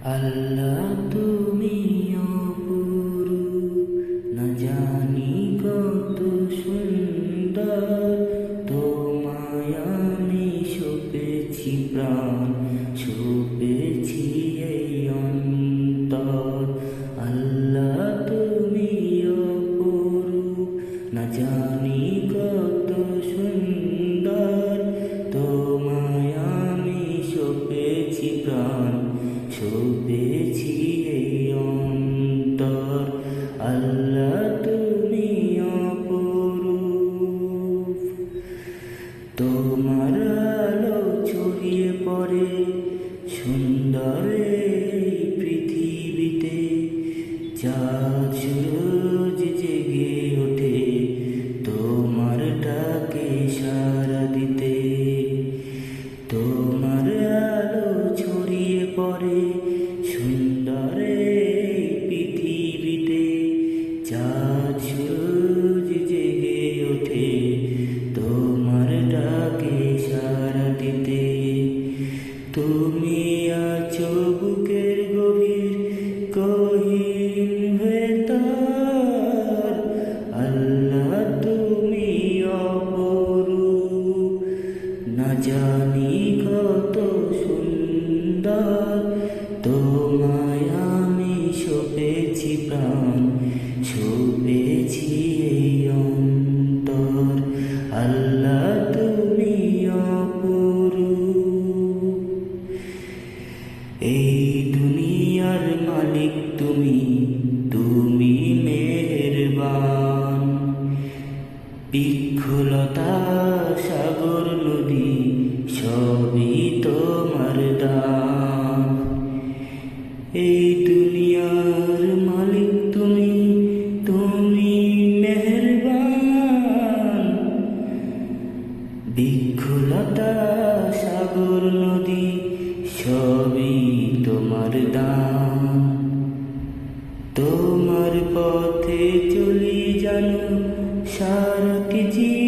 আল্লাহ তুমি অপরূপ, না জানি কত সুন্দর। তোমায় আমি সপেছি প্রাণ, সপেছি এই অন্তর। আল্লাহ তুমি অপরূপ, না জানি কত সুন্দর। তোমায় আমি সপেছি প্রাণ, সপেছি এই অন্তর। আল্লাহ তুমি অপরূপ, তোমার আলো ছড়িয়ে পড়ে সুন্দর এই পৃথিবীতে। চাঁদ সূরজ জেগে ওঠে তোমার ডাকে সাড়া দিতে। তোমার আলো ছড়িয়ে পড়ে সুন্দর এই পৃথিবীতে। চাঁদ সূরজ জেগে ওঠে তোমার ডাকে সাড়া দিতে। তুমি আছো বুকের গভীর গহীন ভেতর। আল্লাহ তুমি অপরূপ, না জানি কত সুন্দর। তোমায় আমি সপেছি প্রাণ, সপেছি এই অন্তর। আল্লাহ তুমি অপরূপ, এই দুনিয়ার মালিক তুমি, তুমি মেহেরবান। বৃক্ষলতা সাগর নদী সবই তোমার দান। এই দুনিয়ার মালিক তুমি, তুমি মেহেরবান। বৃক্ষলতা সাগর নদী সবই তোমার দান। তোমার পথে চলি জানো সারাটি জীবন।